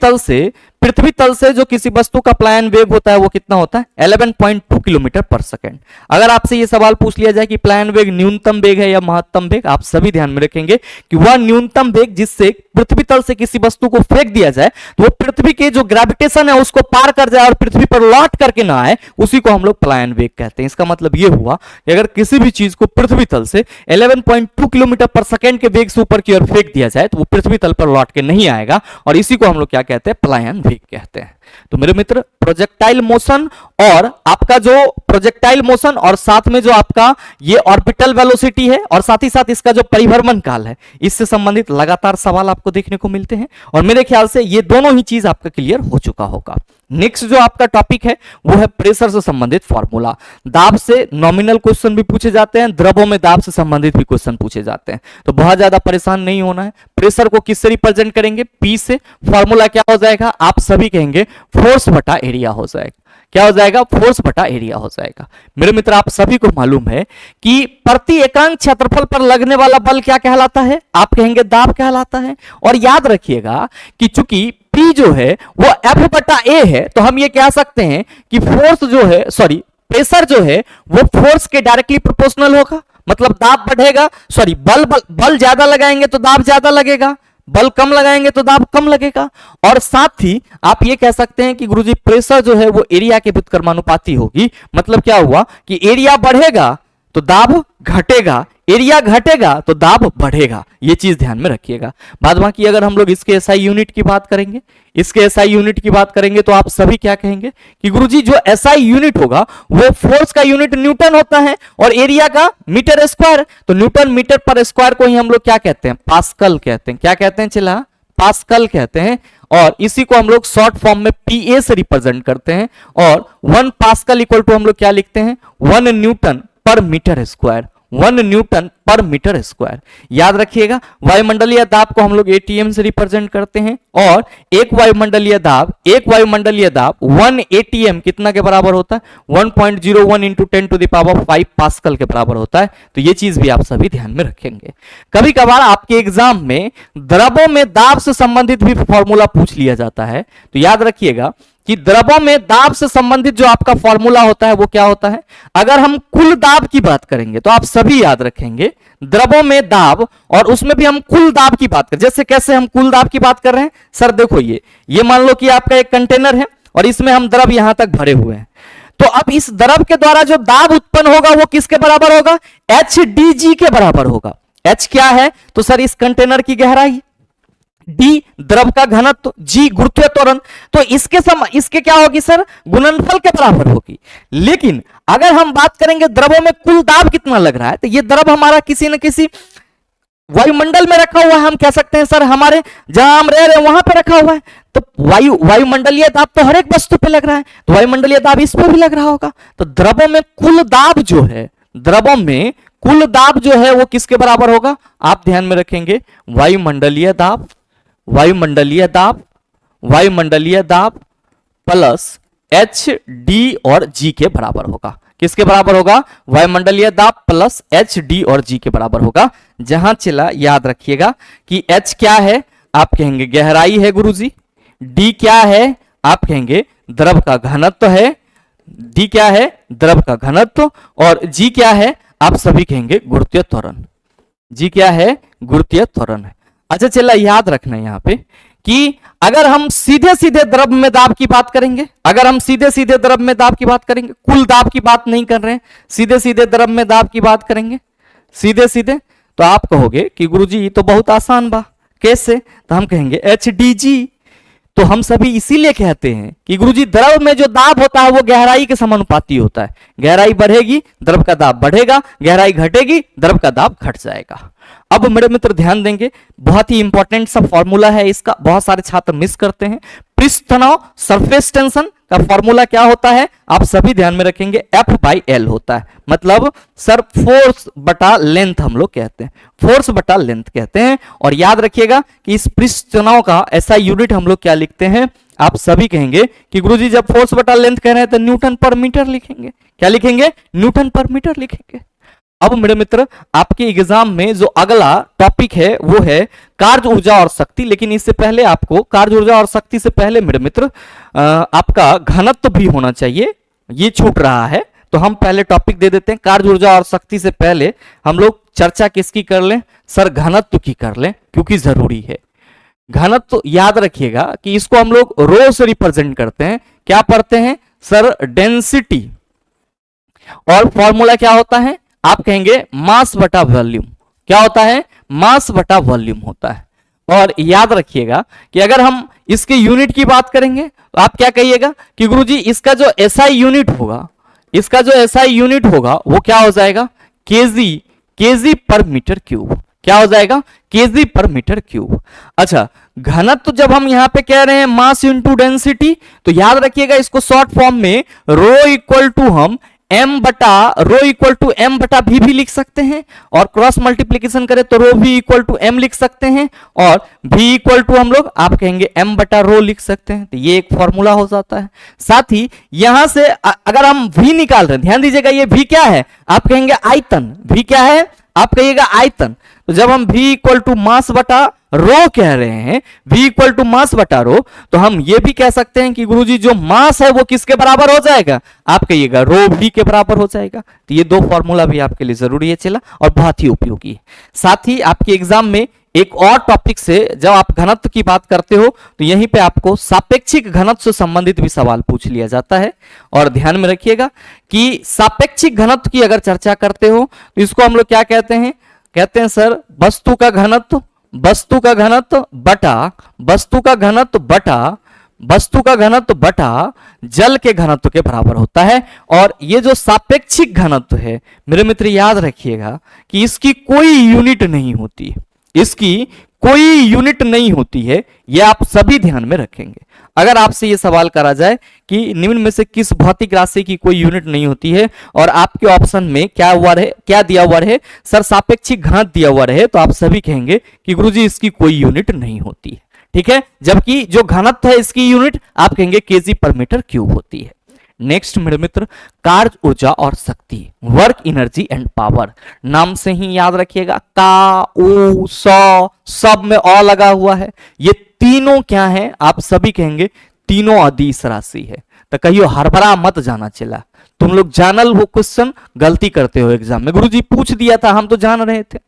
[SPEAKER 1] तल से जो किसी वस्तु का पलायन वेग होता है वो कितना होता है, 11.2 किलोमीटर पर सेकेंड। अगर आपसे ये सवाल पूछ लिया जाए कि पलायन वेग न्यूनतम वेग है या महत्तम वेग, आप सभी ध्यान में रखेंगे कि वह न्यूनतम वेग जिससे पृथ्वी तल से किसी वस्तु को फेंक दिया जाए तो वो पृथ्वी के जो ग्रेविटेशन है उसको पार कर जाए और पृथ्वी पर लौट करके ना आए, उसी को हम लोग पलायन वेग कहते हैं। इसका मतलब ये हुआ कि अगर किसी भी चीज को पृथ्वी तल से 11.2 किलोमीटर पर सेकेंड के वेग से ऊपर की ओर फेंक दिया जाए तो वो पृथ्वी तल पर लौट के नहीं आएगा, और इसी को हम लोग क्या कहते हैं, पलायन वेग वेग कहते हैं। तो मेरे मित्र प्रोजेक्टाइल मोशन और आपका जो प्रोजेक्टाइल मोशन और साथ में जो आपका ये ऑर्बिटल वेलोसिटी है और साथ ही साथ इसका जो परिभ्रमण काल है, इससे संबंधित लगातार सवाल आपको देखने को मिलते हैं और मेरे ख्याल से ये दोनों ही चीज आपका क्लियर हो चुका होगा। नेक्स्ट जो आपका टॉपिक है वो है प्रेशर से संबंधित फॉर्मूला। दाब से नॉमिनल क्वेश्चन भी पूछे जाते हैं, द्रवों में दाब से संबंधित भी क्वेश्चन पूछे जाते हैं, तो बहुत ज्यादा परेशान नहीं होना है। प्रेशर को किससे रिप्रेजेंट करेंगे? पी से। फॉर्मूला क्या हो जाएगा? आप सभी कहेंगे फोर्स बटा एरिया हो जाएगा। क्या हो जाएगा? फोर्स बटा एरिया हो जाएगा। मेरे मित्र आप सभी को मालूम है कि प्रति एकांक क्षेत्रफल पर लगने वाला बल क्या कहलाता है? आप कहेंगे दाब कहलाता है। और याद रखिएगा कि चूंकि P जो है वो F बटा A है, तो हम ये कह सकते हैं कि फोर्स जो है, सॉरी प्रेशर जो है वो फोर्स के डायरेक्टली प्रोपोर्शनल होगा। मतलब दाब बढ़ेगा, सॉरी बल ज्यादा लगाएंगे तो दाब ज्यादा लगेगा, बल कम लगाएंगे तो दाब कम लगेगा। और साथ ही आप ये कह सकते हैं कि गुरुजी प्रेशर जो है वो एरिया के व्युत्क्रमानुपाती होगी। मतलब क्या हुआ कि एरिया बढ़ेगा तो दाब घटेगा, एरिया घटेगा तो दाब बढ़ेगा। ये चीज ध्यान में रखिएगा। बाद बाकी अगर हम लोग इसके एसआई यूनिट की बात करेंगे, इसके एसआई यूनिट की बात करेंगे तो आप सभी क्या कहेंगे कि गुरुजी जो एसआई यूनिट होगा वो फोर्स का यूनिट न्यूटन होता है और एरिया का मीटर स्क्वायर। तो न्यूटन मीटर पर स्क्वायर को ही हम लोग क्या कहते हैं? पास्कल कहते हैं। क्या कहते हैं चिल्ला? पास्कल कहते हैं। और इसी को हम लोग शॉर्ट फॉर्म में पीए से रिप्रेजेंट करते हैं। और 1 पास्कल इक्वल टू हम लोग क्या लिखते हैं? 1 न्यूटन पर मीटर स्क्वायर। 1 न्यूटन पर मीटर स्क्वायर। याद रखिएगा वायुमंडलीय दाब को हम लोग एटीएम से रिप्रेजेंट करते हैं और एक वायुमंडलीय दाब 1 एटीएम कितना के बराबर होता है? 1.01 into 10 to the power 5 pascal के बराबर होता है। तो ये चीज भी आप सभी ध्यान में रखेंगे। कभी कभार आपके एग्जाम में द्रवों में दाब से संबंधित भी फॉर्मूला पूछ लिया जाता है। तो याद रखिएगा कि द्रवों में दाब से संबंधित जो आपका फॉर्मूला होता है वो क्या होता है? अगर हम कुल दाब की बात करेंगे तो आप सभी याद रखेंगे द्रवों में दाब, और उसमें भी हम कुल दाब की बात करें। जैसे कैसे हम कुल दाब की बात कर रहे हैं? सर देखो ये मान लो कि आपका एक कंटेनर है और इसमें हम द्रव यहां तक भरे हुए हैं। तो अब इस द्रव के द्वारा जो दाब उत्पन्न होगा वो किसके बराबर होगा? HdG के बराबर होगा। H क्या है? तो सर इस कंटेनर की गहराई, D द्रव का घनत्व, G गुरुत्वीय त्वरण। तो इसके क्या होगी सर? गुणनफल के बराबर होगी। लेकिन अगर हम बात करेंगे द्रवों में कुल दाब कितना लग रहा है, तो ये द्रव हमारा किसी न किसी वायुमंडल में रखा हुआ है। हम कह सकते हैं सर हमारे जहां हम रह रहे हैं वहां पे रखा हुआ है। तो वायुमंडलीय दाब तो हर एक वस्तु पे लग रहा है, तो वायुमंडलीय दाब इस पे भी लग रहा होगा। तो द्रवों में कुल दाब जो है, द्रवों में कुल दाब जो है वो किसके बराबर होगा? आप ध्यान में रखेंगे वायुमंडलीय दाब, वायुमंडलीय दाब, वायुमंडलीय दाब प्लस HD और G के बराबर होगा। किसके बराबर होगा? वायुमंडलीय दाब प्लस HD और G के बराबर होगा। जहां चला याद रखिएगा कि H क्या है? आप कहेंगे गहराई है गुरुजी। D क्या है? आप कहेंगे द्रव का घनत्व है। D क्या है? द्रव का घनत्व। और G क्या है? आप सभी कहेंगे गुरुत्वीय त्वरण। G क्या है? गुरुत्वीय त्वरण है। अच्छा चला याद रखना यहां पे कि अगर हम सीधे सीधे द्रव में दाब की बात करेंगे, अगर हम सीधे सीधे द्रव में दाब की बात करेंगे, कुल दाब की बात नहीं कर रहे हैं, सीधे सीधे द्रव में दाब की बात करेंगे सीधे सीधे, तो आप कहोगे कि गुरुजी ये तो बहुत आसान बा, कैसे? तो हम कहेंगे HdG। तो हम सभी इसीलिए कहते हैं कि गुरुजी द्रव में जो दाब होता है वो गहराई के समानुपाती होता है। गहराई बढ़ेगी द्रव का दाब बढ़ेगा, गहराई घटेगी द्रव का दाब घट जाएगा। अब मेरे मित्र ध्यान देंगे, बहुत ही इंपॉर्टेंट सा फॉर्मूला है इसका, बहुत सारे छात्र मिस करते हैं। पृष्ठ तनाव सरफेस टेंशन का फॉर्मूला क्या होता है? आप सभी ध्यान में रखेंगे F/L होता है। मतलब सर फोर्स बटा लेंथ हम लोग कहते हैं, फोर्स बटा लेंथ कहते हैं। और याद रखिएगा कि इस पृष्ठ तनाव का ऐसा यूनिट हम लोग क्या लिखते हैं? आप सभी कहेंगे कि गुरुजी जब फोर्स बटा लेंथ कह रहे हैं तो न्यूटन पर मीटर लिखेंगे। क्या लिखेंगे? न्यूटन पर मीटर लिखेंगे। अब मेरे मित्र आपके एग्जाम में जो अगला टॉपिक है वो है कार्य ऊर्जा और शक्ति। लेकिन इससे पहले आपको कार्य ऊर्जा और शक्ति से पहले मेरे मित्र आपका घनत्व भी होना चाहिए, ये छूट रहा है। तो हम पहले टॉपिक दे देते हैं। कार्य ऊर्जा और शक्ति से पहले हम लोग चर्चा किसकी कर लें? सर घनत्व की कर लें, क्योंकि जरूरी है। घनत्व याद रखिएगा कि इसको हम लोग रो से रिप्रेजेंट करते हैं। क्या पढ़ते हैं? Sir density. और फॉर्मूला क्या होता है? आप कहेंगे मास बटा वॉल्यूम। क्या होता है? मास बटा वॉल्यूम होता है। और याद रखिएगा कि अगर हम इसके यूनिट की बात करेंगे तो आप क्या कहिएगा कि गुरुजी इसका जो एसआई यूनिट होगा, इसका जो एसआई यूनिट होगा वो क्या हो जाएगा, केजी पर मीटर क्यूब। क्या हो जाएगा, केजी पर मीटर क्यूब। अच्छा, घनत्व जब हम यहां पे कह रहे हैं मास इंटू डेंसिटी, तो याद रखिएगा इसको शॉर्ट फॉर्म में रो इक्वल टू हम m बटा रो इक्वल टू m बटा v भी लिख सकते हैं, और क्रॉस मल्टीप्लीकेशन करें तो रो v इक्वल टू m लिख सकते हैं, और v इक्वल टू हम लोग आप कहेंगे m बटा रो लिख सकते हैं। तो ये एक फॉर्मूला हो जाता है। साथ ही यहां से अगर हम v निकाल रहे हैं, ध्यान दीजिएगा ये v क्या है, आप कहेंगे आयतन। v क्या है, आप कहिएगा आयतन। तो जब हम v इक्वल टू मास बटा रो कह रहे हैं, v इक्वल टू मास बटा रो, तो हम ये भी कह सकते हैं कि गुरुजी जो मास है वो किसके बराबर हो जाएगा, आप कहिएगा रो v के बराबर हो जाएगा। तो ये दो फॉर्मूला भी आपके लिए जरूरी है चला, और बहुत ही उपयोगी है। साथ ही आपके एग्जाम में एक और टॉपिक से जब आप घनत्व की बात करते हो तो यहीं पे आपको सापेक्षिक घनत्व से संबंधित भी सवाल पूछ लिया जाता है। और ध्यान में रखिएगा कि सापेक्षिक घनत्व की अगर चर्चा करते हो तो इसको हम लोग क्या कहते हैं, कहते हैं सर वस्तु का घनत्व बटा जल के घनत्व के बराबर होता है। और ये जो सापेक्षिक घनत्व है मेरे मित्र याद रखिएगा कि इसकी कोई यूनिट नहीं होती, इसकी कोई यूनिट नहीं होती है, ये आप सभी ध्यान में रखेंगे। अगर आपसे ये सवाल करा जाए कि निम्न में से किस भौतिक राशि की कोई यूनिट नहीं होती है, और आपके ऑप्शन में क्या हुआ रहे, क्या दिया हुआ रहे, सर सापेक्षिक घनत्व दिया हुआ रहे, तो आप सभी कहेंगे कि गुरुजी इसकी कोई यूनिट नहीं होती है। ठीक है, जबकि जो घनत्व है इसकी यूनिट आप कहेंगे केजी पर मीटर क्यूब होती है। नेक्स्ट मेरे मित्र, कार्य ऊर्जा और शक्ति, वर्क एनर्जी एंड पावर। नाम से ही याद रखिएगा का उ सौ सब में अ लगा हुआ है, ये तीनों क्या है, आप सभी कहेंगे तीनों अदिश राशि है। तो कहियो हरभरा मत जाना चला, तुम लोग जानल वो क्वेश्चन गलती करते हो एग्जाम में, गुरुजी पूछ दिया था हम तो जान रहे थे।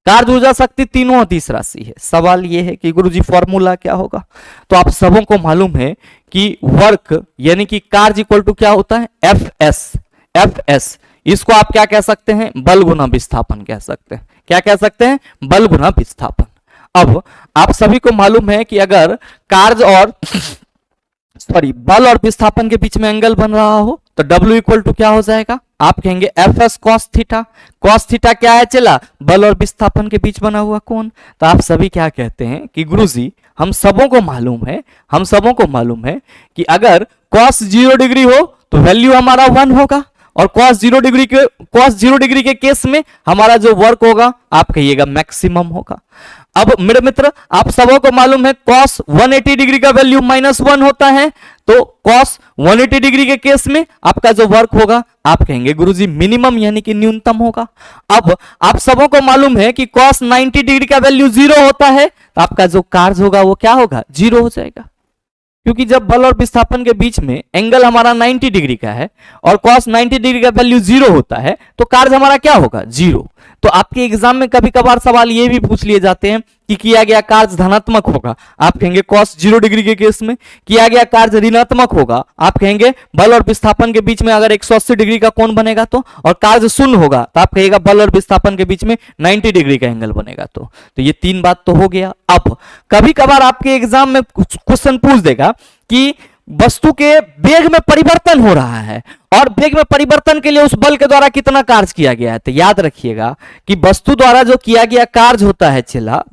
[SPEAKER 1] कार्य ऊर्जा शक्ति तीनों अदिश राशि है। सवाल यह है कि गुरुजी फॉर्मूला क्या होगा, तो आप सबों को मालूम है कि वर्क यानी कि कार्य इक्वल टू क्या होता है, एफ एस। इसको आप क्या कह सकते हैं, बल गुना विस्थापन कह सकते हैं। क्या कह सकते हैं, बल गुना विस्थापन। अब आप सभी को मालूम है कि अगर कार्य और बल और विस्थापन के बीच में एंगल बन रहा हो तो W इक्वल टू क्या हो जाएगा, आप कहेंगे F S cos theta. Cos theta क्या है चला, बल और विस्थापन के बीच बना हुआ कोण। तो आप सभी क्या कहते हैं कि गुरुजी हम सबों को मालूम है कि अगर कॉस 0 डिग्री हो तो वैल्यू हमारा 1 होगा, और कॉस 0 डिग्री के केस में हमारा जो वर्क होगा आप कहिएगा मैक्सिमम होगा। अब मेरे मित्र आप सबों को मालूम है cos 180 डिग्री का वैल्यू -1 होता है, तो cos 180 डिग्री के केस में आपका जो वर्क होगा आप कहेंगे गुरुजी मिनिमम यानी कि न्यूनतम होगा। अब आप सबों को मालूम है कि cos 90 डिग्री का वैल्यू 0 होता है, तो आपका जो कार्य होगा वो क्या होगा, 0 हो जाएगा। क्योंकि जब बल और विस्थापन के बीच में एंगल हमारा 90 डिग्री का है और cos 90 डिग्री का वैल्यू 0 होता है, तो कार्य हमारा क्या होगा, 0। तो आपके एग्जाम में कभी कभार सवाल ये भी पूछ लिए जाते हैं कि किया गया कार्य धनात्मक होगा, आप कहेंगे cos 0 डिग्री के केस में। किया गया कार्य ऋणात्मक होगा, आप कहेंगे बल और विस्थापन के बीच में अगर 180 डिग्री का कोण बनेगा तो, और कार्य शून्य होगा तो आप कहेगा बल और विस्थापन के बीच में 90 डिग्री का एंगल बनेगा। तो ये 3 बात तो हो गया। अब कभी कभार आपके एग्जाम में क्वेश्चन पूछ देगा कि वस्तु के वेग में परिवर्तन हो रहा है, और वेग में परिवर्तन के लिए उस बल के द्वारा कितना कार्य किया गया है। तो याद रखिएगा कि वस्तु द्वारा जो किया गया कार्य होता है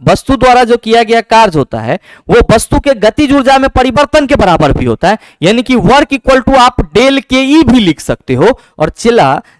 [SPEAKER 1] वस्तु द्वारा जो किया गया कार्य होता है वो वस्तु के गतिज ऊर्जा में परिवर्तन के बराबर भी होता है, यानी कि वर्क इक्वल टू आप डेल के ई भी लिख सकते हो। और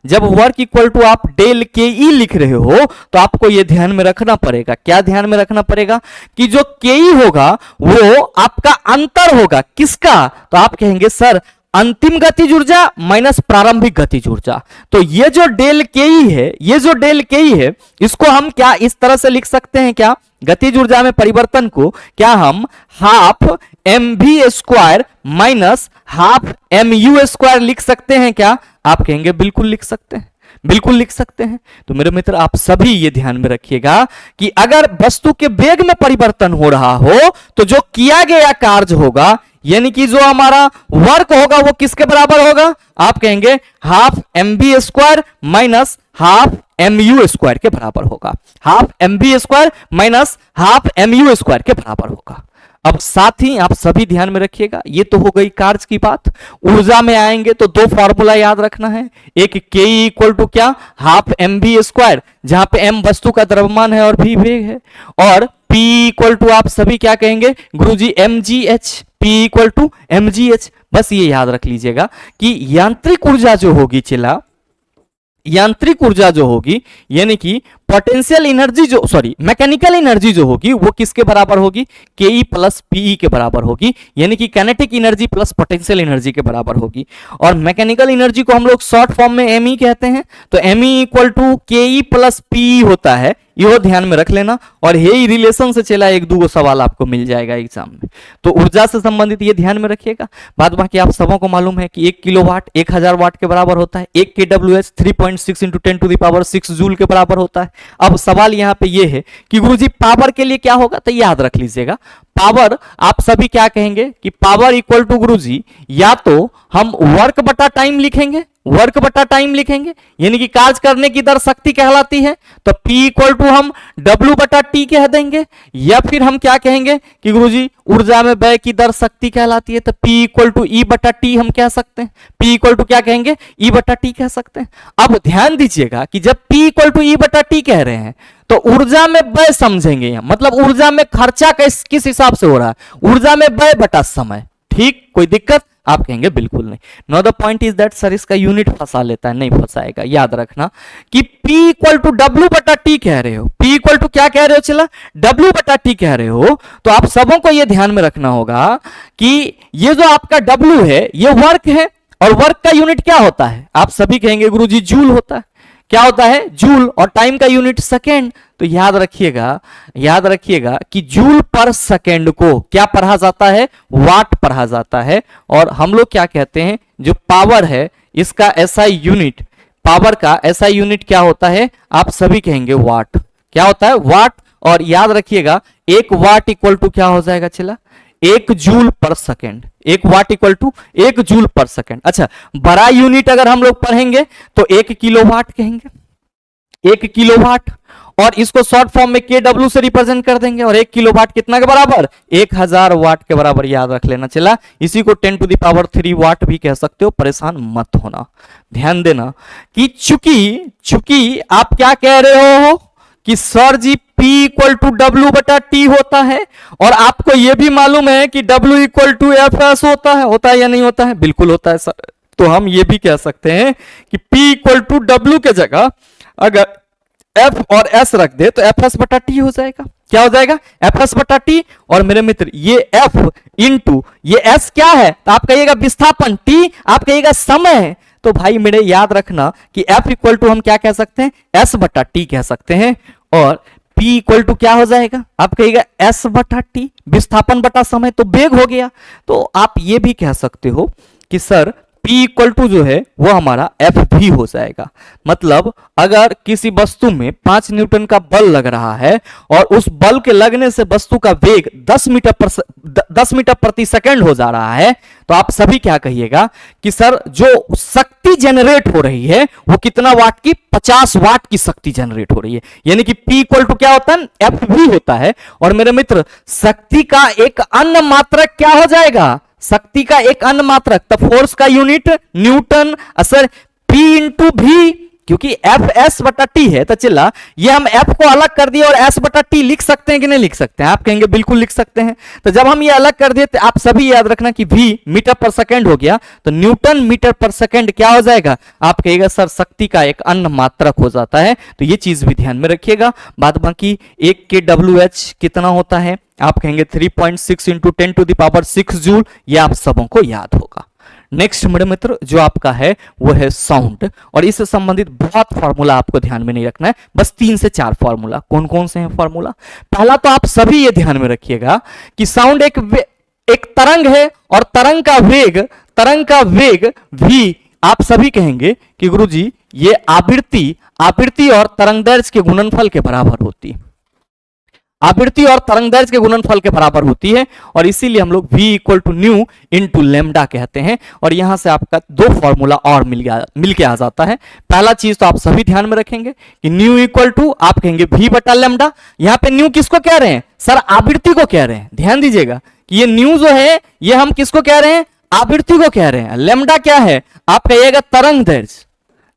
[SPEAKER 1] जब वर्क इक्वल टू आप डेल के ई लिख रहे हो तो आपको यह ध्यान में रखना पड़ेगा, क्या ध्यान में रखना पड़ेगा कि जो के ई होगा वो आपका अंतर होगा किसका, तो आप कहेंगे सर अंतिम गतिज ऊर्जा माइनस प्रारंभिक गतिज ऊर्जा। तो ये जो डेल के ई है इसको हम क्या इस तरह से लिख सकते हैं, क्या गतिज ऊर्जा में परिवर्तन को क्या हम half mv square minus half mu square लिख सकते हैं क्या, आप कहेंगे बिल्कुल लिख सकते हैं, बिल्कुल लिख सकते हैं। तो मेरे मित्र आप सभी ये ध्यान में रखिएगा कि अगर वस्तु के वेग में परिवर्तन हो रहा हो तो जो किया गया कार्य होगा यानी कि जो हमारा वर्क होगा वो किसके बराबर होगा, आप कहेंगे half mv square minus half mu square के बराबर होगा, half mv square minus half mu square के बराबर होगा। अब साथ ही आप सभी ध्यान में रखिएगा, ये तो हो गई कार्य की बात। ऊर्जा में आएंगे तो दो फॉर्मूला याद रखना है, एक के इक्वल टू क्या, हाफ mv स्क्वायर, जहां पे m वस्तु का द्रव्यमान है और v वेग है, और p इक्वल टू आप सभी क्या कहेंगे गुरुजी mgh, p equal to mgh। बस ये याद रख लीजिएगा कि यांत्रिक ऊर्जा जो होगी चिला, यांत्रिक ऊर्जा जो होगी यानी कि पोटेंशियल एनर्जी जो मैकेनिकल एनर्जी जो होगी वो किसके बराबर होगी, के ई प्लस पीई के बराबर होगी, यानी कि kinetic energy plus potential energy के बराबर होगी। और मैकेनिकल एनर्जी को हम लोग शॉर्ट फॉर्म में एम ई कहते हैं, तो एम ई इक्वल टू के ई प्लस पीई होता है, ये ध्यान में रख लेना। और यही रिलेशन से चला एक दो सवाल आपको मिल जाएगा एग्जाम में, तो ऊर्जा से संबंधित ये ध्यान में रखिएगा। बाद बाकी आप सबों को मालूम है कि 1 किलोवाट 1000 वाट के बराबर होता है, 1 kWh 3.6 × 10⁻6 जूल के बराबर होता है। अब सवाल यहाँ पे ये है कि गुरुजी पावर के लिए क्या होगा, तो याद रख लीजिएगा पावर आप सभी क्या कहेंगे कि पावर इक्वल टू गुरुजी या तो हम वर्क बटा टाइम लिखेंगे, वर्क बटा टाइम लिखेंगे, यानी कि कार्य करने की दर शक्ति कहलाती है, तो P इक्वल टू हम W बटा T कह देंगे, या फिर हम क्या कहेंगे कि गुरुजी ऊर्जा में व्यय की दर शक्ति कहलाती है, तो P इक्वल टू E बटा T हम कह सकते हैं, P इक्वल टू क्या कहेंगे E बटा T कह सकते हैं। अब ध्यान दीजिएगा कि जब P इक्वल टू E बटा T कह रहे हैं तो ऊर्जा में व्यय समझेंगे यहाँ, मतलब ऊर्जा में खर्चा किस हिसाब से हो रहा है, ऊर्जा में व्यय बटा समय। ठीक, कोई दिक्कत, आप कहेंगे बिल्कुल नहीं। Know the point is that sir इसका यूनिट फंसा लेता है, नहीं फंसाएगा। याद रखना कि P इक्वल टू W बटा T कह रहे हो, P इक्वल टू क्या कह रहे हो चला, W बटा T कह रहे हो, तो आप सबों को यह ध्यान में रखना होगा कि ये जो आपका W है ये वर्क है, और वर्क का यूनिट क्या होता है, आप सभी कहेंगे गुरुजी जूल होता है। क्या होता है, जूल, और टाइम का यूनिट सेकेंड। तो याद रखिएगा कि जूल पर सेकेंड को क्या पढ़ा जाता है, वाट पढ़ा जाता है। और हम लोग क्या कहते हैं, जो पावर है इसका एसआई यूनिट, पावर का एसआई यूनिट क्या होता है, आप सभी कहेंगे वाट। क्या होता है, वाट। और याद रखिएगा 1 वाट इक्वल टू क्या हो जाएगा चला, 1 joule per second. 1 watt equal to 1 joule per second. अच्छा, बड़ा यूनिट अगर हम लोग पढ़ेंगे तो 1 किलोवाट कहेंगे, 1 किलोवाट, और इसको शॉर्ट फॉर्म में केडब्ल्यू से रिप्रेजेंट कर देंगे। और 1 किलोवाट कितना के बराबर, 1000 वाट के बराबर। याद रख लेना चला, इसी को 10⁻³ वाट भी कह सकते हो, परेशान मत होना। ध्यान देना कि चूंकि आप क्या कह रहे हो कि सर जी P इक्वल टू W बटा T होता है, और आपको यह भी मालूम है कि W इक्वल टू FS होता है या नहीं होता है, बिल्कुल होता है सर। तो हम ये भी कह सकते हैं कि P इक्वल टू W के जगह अगर F और S रख दे तो FS बटा T हो जाएगा। क्या हो जाएगा, FS बटा T। और मेरे मित्र ये F इंटू ये S क्या है, तो आप कहिएगा विस्थापन, T आप कहिएगा समय है। तो भाई मेरे याद रखना कि F इक्वल टू हम क्या कह सकते हैं, S बटा T कह सकते हैं, और P इक्वल टू क्या हो जाएगा, आप कहिएगा S बटा T, विस्थापन बटा समय, तो वेग हो गया। तो आप ये भी कह सकते हो कि सर P इक्वल टू जो है वो हमारा F भी हो जाएगा। मतलब अगर किसी वस्तु में 5 न्यूटन का बल लग रहा है और उस बल के लगने से वस्तु का वेग 10 मीटर प्रति सेकंड हो जा रहा है, तो आप सभी क्या कहिएगा कि सर जो शक्ति जनरेट हो रही है वो कितना वाट की, 50 वाट की शक्ति जनरेट हो रही है। यानी कि P इक्वल टू क्या होता है, F भी होता है। और मेरे मित्र शक्ति का एक अन्य मात्रक क्या हो जाएगा, शक्ति का एक अन्य मात्रक, तो फोर्स का unit Newton, sir P into भी, क्योंकि F S बटा T है। तो चला ये हम F को अलग कर दिए और S बटा T लिख सकते हैं कि नहीं लिख सकते हैं, आप कहेंगे बिल्कुल लिख सकते हैं। तो जब हम ये अलग कर दिए तो आप सभी याद रखना कि V मीटर पर सेकंड हो गया, तो न्यूटन मीटर पर सेकंड क्या हो जाएगा, आप कहेगा सर शक्ति का एक अन्य मात्रक हो जाता है। तो ये चीज भी ध्यान में रखिएगा। बाद बाकी 1 kWh कितना होता है, आप कहेंगे 3.6 × 10⁻6 जूल, ये आप सबों को याद होगा। नेक्स्ट मेरे मित्र जो आपका है वो है साउंड, और इससे संबंधित बहुत फार्मूला आपको ध्यान में नहीं रखना है, बस 3 से 4 फार्मूला। कौन कौन से हैं फार्मूला, पहला तो आप सभी ये ध्यान में रखिएगा कि साउंड एक तरंग है, और तरंग का वेग v, आप सभी कहेंगे कि गुरुजी ये आवृत्ति और तरंग दैर्ध्य के गुणनफल के बराबर होती है। आवृत्ति और तरंग दैर्ध्य के गुणनफल के बराबर होती है, और इसीलिए हम लोग v equal to nu into lambda कहते हैं। और यहां से आपका दो फॉर्मूला और मिल के आ जाता है। पहला चीज तो आप सभी ध्यान में रखेंगे कि न्यू इक्वल टू आप कहेंगे v बटा लेमडा। यहां पे न्यू किसको कह रहे हैं सर, आवृत्ति को कह रहे हैं। ध्यान दीजिएगा कि ये न्यू जो है ये हम किसको कह रहे हैं, आवृत्ति को कह रहे हैं। लेमडा क्या है, आप कहिएगा तरंग दैर्ध्य।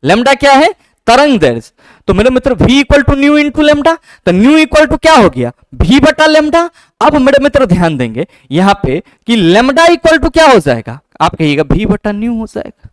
[SPEAKER 1] लेमडा क्या है, तरंग दैर्ध्य। तो मेरे मित्र v equal to nu into lambda, तो न्यू इक्वल टू क्या हो गया, v बटा लेमडा। अब मेरे मित्र ध्यान देंगे यहां पे कि लेमडा इक्वल टू क्या हो जाएगा, आप कहिएगा v बटा न्यू हो जाएगा।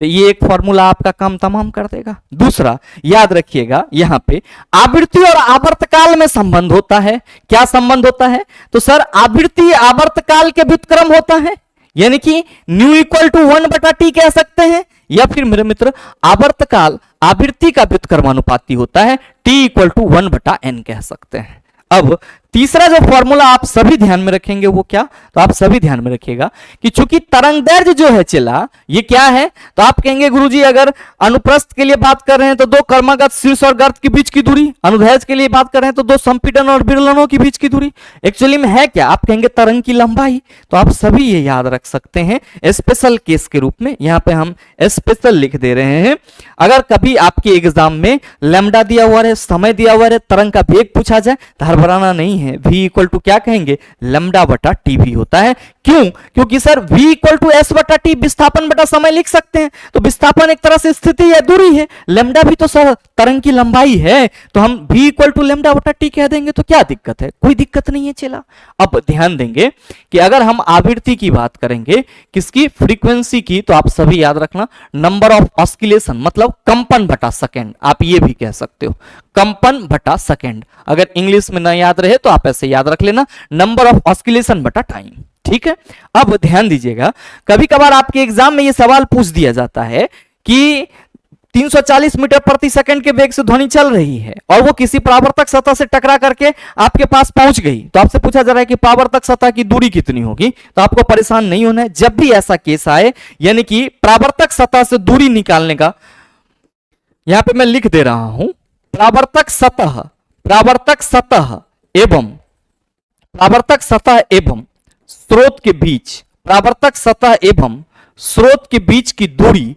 [SPEAKER 1] तो ये एक फॉर्मूला आपका काम तमाम कर देगा। दूसरा याद रखिएगा यहां पे आवृत्ति और आवर्तकाल में संबंध होता है। क्या संबंध होता है, तो सर आवृत्ति आवर्तकाल के व्युत्क्रम होता है, यानी कि न्यू इक्वल टू 1 बटा टी कह सकते हैं, या फिर मेरे मित्र आवर्तकाल आवृत्ति का व्युत्क्रमानुपाती होता है, टी इक्वल टू 1 बटा एन कह सकते हैं। अब तीसरा जो फॉर्मूला आप सभी ध्यान में रखेंगे वो क्या, तो आप सभी ध्यान में रखिएगा कि चूंकि तरंग दैर्ध्य जो है चला ये क्या है, तो आप कहेंगे गुरुजी अगर अनुप्रस्थ के लिए बात कर रहे हैं तो दो कर्मागत शीर्ष और गर्त के बीच की दूरी, अनुदैर्ध्य के लिए बात कर रहे हैं तो दो संपीड़न और विरलनों के बीच की दूरी। एक्चुअली में है क्या, आप कहेंगे तरंग की लंबाई। तो आप सभी ये याद रख सकते हैं स्पेशल केस के रूप में, यहां पे हम स्पेशल लिख दे रहे हैं। अगर कभी आपके एग्जाम में लैम्डा दिया हुआ है, समय दिया हुआ है, तरंग का वेग पूछा जाए तो हड़बड़ाना नहीं है, v इक्वल टू क्या कहेंगे, लैम्डा बटा टी भी होता है। क्यों, क्योंकि sir v equal to S बटा टी विस्थापन बटा समय लिख सकते हैं, तो विस्थापन एक तरह से स्थिति या दूरी है, लैम्डा भी तो सर तरंग की लंबाई है, तो हम v इक्वल टू लैम्डा बटा टी कह देंगे, तो क्या दिक्कत है, कोई दिक्कत नहीं है। चला अब ध्यान देंगे कि अगर हम आवृत्ति की बात करेंगे, किसकी, फ्रीक्वेंसी की, तो आप सभी याद रखना नंबर ऑफ ऑस्किलेशन मतलब कंपन बटा सेकेंड, आप ये भी कह सकते हो कंपन बटा सेकेंड। अगर इंग्लिश में ना याद रहे तो आप ऐसे याद रख लेना नंबर ऑफ ऑस्किलेशन बटा टाइम, ठीक है। अब ध्यान दीजिएगा कभी कभार आपके एग्जाम में ये सवाल पूछ दिया जाता है कि 340 मीटर प्रति सेकंड के वेग से ध्वनि चल रही है और वो किसी परावर्तक सतह से टकरा करके आपके पास पहुंच गई, तो आपसे पूछा जा रहा है कि परावर्तक सतह की दूरी कितनी होगी। तो आपको परेशान नहीं होना है, जब भी ऐसा केस आए यानी कि परावर्तक सतह से दूरी निकालने का, यहां पे मैं लिख दे रहा हूं परावर्तक सतह एवं स्रोत के बीच, परावर्तक सतह एवं स्रोत के बीच की दूरी,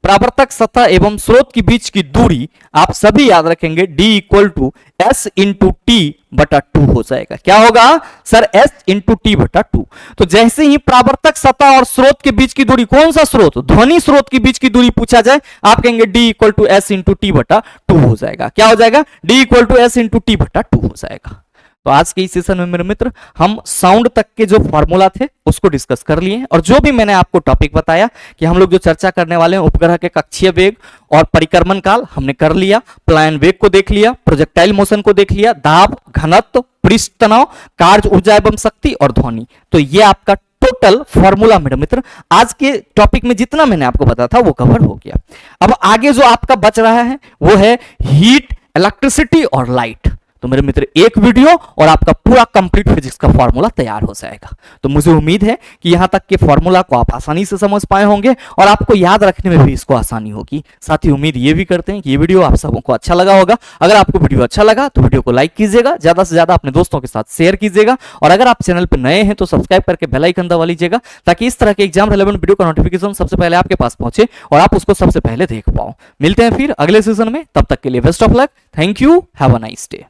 [SPEAKER 1] परावर्तक सतह एवं स्रोत के बीच की दूरी आप सभी याद रखेंगे d equal to S into T बटा 2 हो जाएगा। क्या होगा सर, s इंटू टी बटा 2। तो जैसे ही परावर्तक सतह और स्रोत के बीच की दूरी, कौन सा स्रोत, ध्वनि स्रोत के बीच की दूरी पूछा जाए, आप कहेंगे d equal to S into T बटा 2 हो जाएगा। क्या हो जाएगा, d equal to S into T बटा 2 हो जाएगा। तो आज के इस सेशन में मेरे मित्र हम साउंड तक के जो फॉर्मूला थे उसको डिस्कस कर लिए हैं, और जो भी मैंने आपको टॉपिक बताया कि हम लोग जो चर्चा करने वाले हैं उपग्रह के कक्षीय वेग और परिक्रमण काल हमने कर लिया, प्लायन वेग को देख लिया, प्रोजेक्टाइल मोशन को देख लिया, दाब, घनत्व, पृष्ठ तनाव, कार्य ऊर्जा एवं शक्ति और ध्वनि। तो ये आपका टोटल फॉर्मूला मेरे मित्र आज के टॉपिक में जितना मैंने आपको बताया था वो कवर हो गया। अब आगे जो आपका बच रहा है वो है हीट, इलेक्ट्रिसिटी और लाइट। तो मेरे मित्र एक वीडियो और आपका पूरा कंप्लीट फिजिक्स का फॉर्मूला तैयार हो जाएगा। तो मुझे उम्मीद है कि यहां तक के फॉर्मूला को आप आसानी से समझ पाए होंगे और आपको याद रखने में भी इसको आसानी होगी। साथ ही उम्मीद ये भी करते हैं कि ये वीडियो आप सबों को अच्छा लगा होगा। अगर आपको वीडियो अच्छा लगा तो वीडियो को लाइक कीजिएगा, ज्यादा से ज्यादा अपने दोस्तों के साथ शेयर कीजिएगा, और अगर आप चैनल पर नए हैं तो सब्सक्राइब करके बेल आइकन दबा लीजिएगा ताकि इस तरह के एग्जाम रिलेवेंट वीडियो का नोटिफिकेशन सबसे पहले आपके पास पहुंचे और आप उसको सबसे पहले देख पाओ। मिलते हैं फिर अगले सेशन में, तब तक के लिए best of luck, thank you, have a nice day.